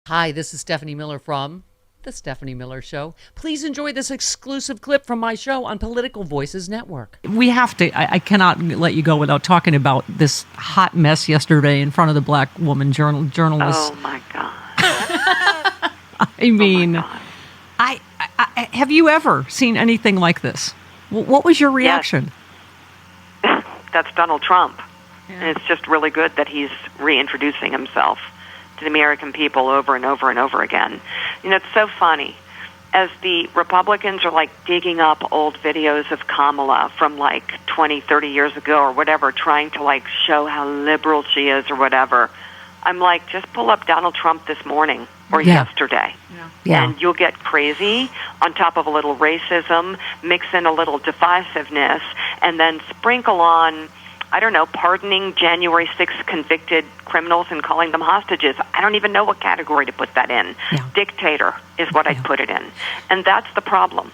Hi, this is Stephanie Miller from The Stephanie Miller Show. Please enjoy this exclusive clip from my show on Political Voices Network. We have to, I cannot let you go without talking about this hot mess yesterday in front of the black woman journalist. Oh, my God. I mean, oh my God. I have you ever seen anything like this? What was your reaction? Yes. That's Donald Trump. Yeah. And it's just really good that he's reintroducing himself to the American people over and over and over again. You know, it's so funny. As the Republicans are, like, digging up old videos of Kamala from, like, 20, 30 years ago or whatever, trying to, like, show how liberal she is or whatever, I'm like, just pull up Donald Trump this morning or yesterday. Yeah. And you'll get crazy on top of a little racism, mix in a little divisiveness, and then sprinkle on, I don't know, pardoning January 6th convicted criminals and calling them hostages. I don't even know what category to put that in. Yeah. Dictator is what I'd put it in. And that's the problem,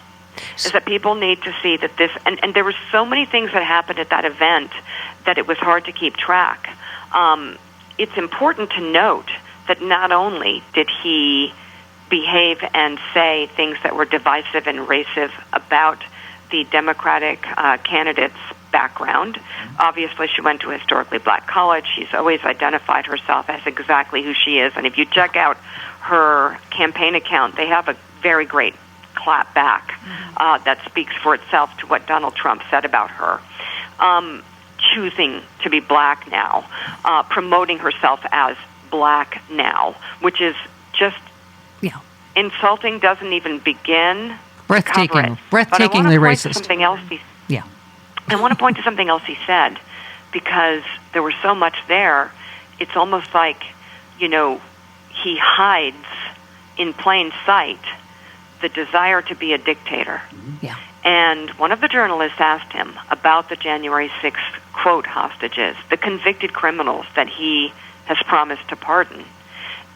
is that people need to see that this, and there were so many things that happened at that event that it was hard to keep track. It's important to note that not only did he behave and say things that were divisive and racist about the Democratic candidate's background. Obviously, she went to a historically black college. She's always identified herself as exactly who she is. And if you check out her campaign account, they have a very great clap back that speaks for itself to what Donald Trump said about her. Choosing to be black now, promoting herself as black now, which is just insulting, doesn't even begin. Breathtakingly racist. Something else I want to point to something else he said, because there was so much there. It's almost like, you know, he hides in plain sight the desire to be a dictator. Yeah. And one of the journalists asked him about the January 6th, quote, hostages, the convicted criminals that he has promised to pardon.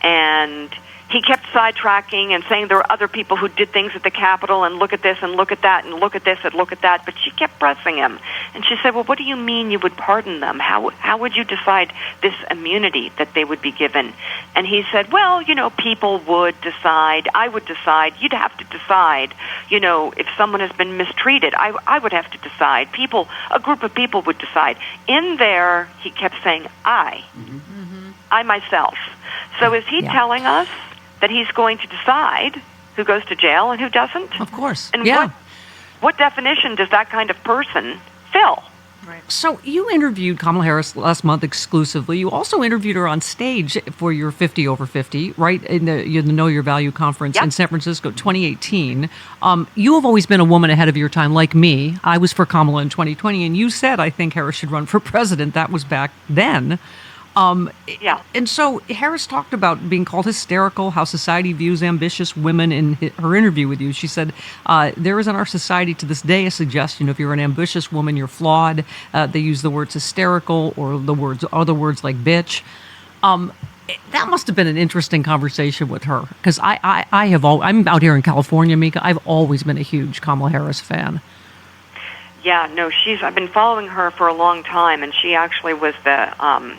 And he kept sidetracking and saying there were other people who did things at the Capitol, and look at this and look at that and look at this and look at that. But she kept pressing him. And she said, well, what do you mean you would pardon them? How would you decide this immunity that they would be given? And he said, well, you know, people would decide. I would decide. You'd have to decide. You know, if someone has been mistreated, I would have to decide. A group of people would decide. In there, he kept saying, I myself. So is he telling us that he's going to decide who goes to jail and who doesn't? Of course. And what definition does that kind of person fill? Right. So you interviewed Kamala Harris last month exclusively. You also interviewed her on stage for your 50 over 50, right, in the Know Your Value conference in San Francisco, 2018. You have always been a woman ahead of your time, like me. I was for Kamala in 2020, and you said, I think Harris should run for president. That was back then. And so Harris talked about being called hysterical, how society views ambitious women in her interview with you. She said, there is in our society to this day a suggestion if you're an ambitious woman, you're flawed. They use the words hysterical or other words like bitch. That must have been an interesting conversation with her, because I'm out here in California, Mika. I've always been a huge Kamala Harris fan. Yeah, no, I've been following her for a long time, and she actually was the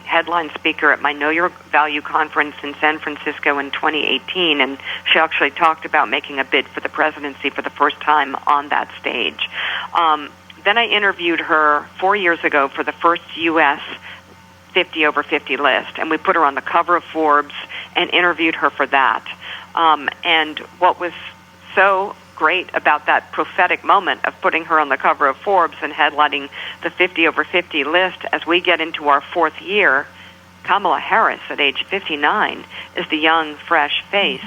headline speaker at my Know Your Value conference in San Francisco in 2018, and she actually talked about making a bid for the presidency for the first time on that stage. Then I interviewed her 4 years ago for the first U.S. 50 over 50 list, and we put her on the cover of Forbes and interviewed her for that. And what was so great about that prophetic moment of putting her on the cover of Forbes and headlining the 50 over 50 list as we get into our fourth year, Kamala Harris at age 59 is the young, fresh face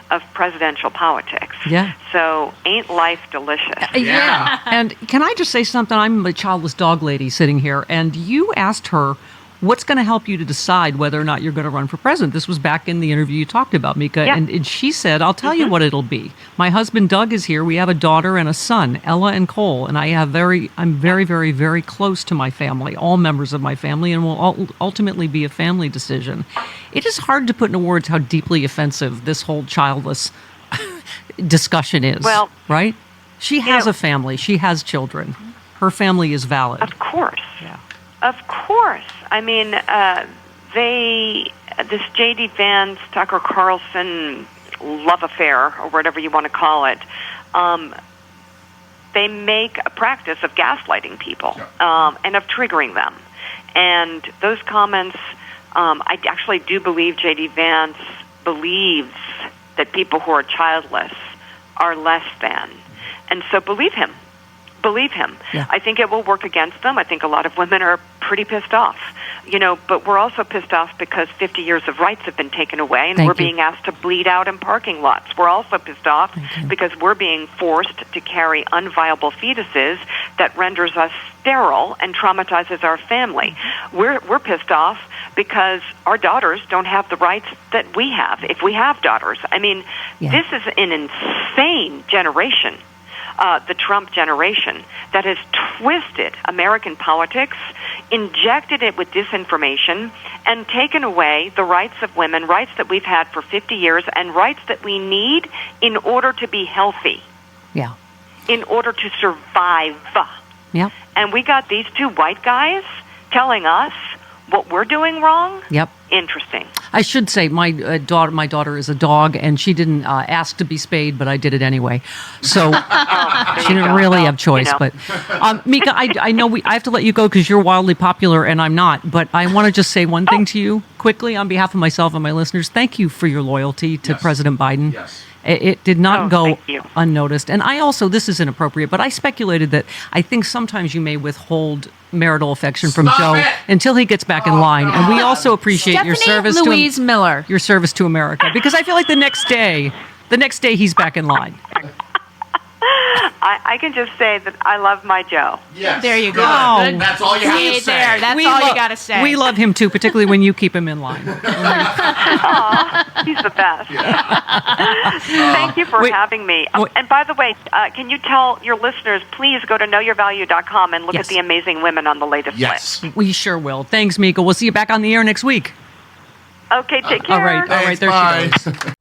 of presidential politics. Yeah. So ain't life delicious? Yeah. And can I just say something? I'm a childless dog lady sitting here, and you asked her, what's going to help you to decide whether or not you're going to run for president? This was back in the interview you talked about, Mika. Yeah. And she said, I'll tell you what it'll be. My husband, Doug, is here. We have a daughter and a son, Ella and Cole. And I'm very, very, very close to my family, all members of my family, and will ultimately be a family decision. It is hard to put into words how deeply offensive this whole childless discussion is. Well, right? She has a family. She has children. Her family is valid. Of course. Yeah. Of course. I mean, they this J.D. Vance, Tucker Carlson love affair, or whatever you want to call it, they make a practice of gaslighting people and of triggering them. And those comments, I actually do believe J.D. Vance believes that people who are childless are less than. And so believe him. Believe him. Yeah. I think it will work against them. I think a lot of women are pretty pissed off. But we're also pissed off because 50 years of rights have been taken away, and we're being asked to bleed out in parking lots. We're also pissed off because we're being forced to carry unviable fetuses that renders us sterile and traumatizes our family. We're pissed off because our daughters don't have the rights that we have, if we have daughters. I mean, this is an insane generation. The Trump generation that has twisted American politics, injected it with disinformation, and taken away the rights of women, rights that we've had for 50 years, and rights that we need in order to be healthy, in order to survive. And we got these two white guys telling us what we're doing wrong. Interesting. I should say my daughter is a dog, and she didn't ask to be spayed, but I did it anyway. So she didn't really have choice. But Mika, I know I have to let you go because you're wildly popular and I'm not. But I want to just say one thing to you quickly on behalf of myself and my listeners. Thank you for your loyalty to President Biden. It did not go unnoticed. And I also, this is inappropriate, but I speculated that I think sometimes you may withhold marital affection from Joe until he gets back in line. And we also appreciate your service Louise Miller. Your service to America, because I feel like the next day he's back in line. I can just say that I love my Joe. Yes. There you go. Good. That's all you have to say. There. That's all you got to say. We love him too, particularly when you keep him in line. Aw, he's the best. Thank you for having me. And by the way, can you tell your listeners, please go to knowyourvalue.com and look at the amazing women on the latest list. We sure will. Thanks, Mika. We'll see you back on the air next week. Okay, take care. All right. Thanks, There bye. she goes.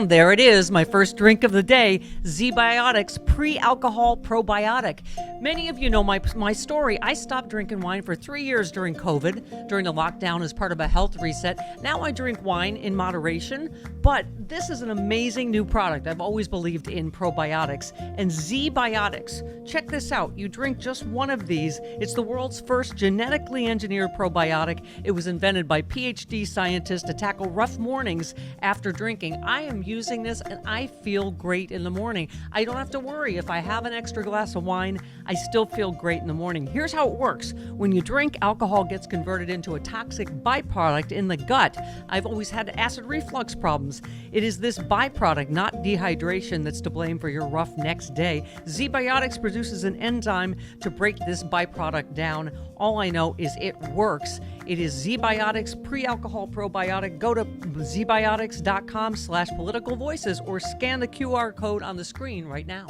There it is, my first drink of the day, Z-Biotics Pre-Alcohol Probiotic. Many of you know my story. I stopped drinking wine for 3 years during COVID, during the lockdown as part of a health reset. Now I drink wine in moderation, but this is an amazing new product. I've always believed in probiotics. And Z-Biotics, check this out. You drink just one of these. It's the world's first genetically engineered probiotic. It was invented by PhD scientists to tackle rough mornings after drinking. I am using this and I feel great in the morning. I don't have to worry if I have an extra glass of wine, I still feel great in the morning. Here's how it works. When you drink, alcohol gets converted into a toxic byproduct in the gut. I've always had acid reflux problems. It is this byproduct, not dehydration, that's to blame for your rough next day. Z-Biotics produces an enzyme to break this byproduct down. All I know is it works. It is Z-Biotics Pre-Alcohol Probiotic. Go to zbiotics.com/politicalvoices or scan the QR code on the screen right now.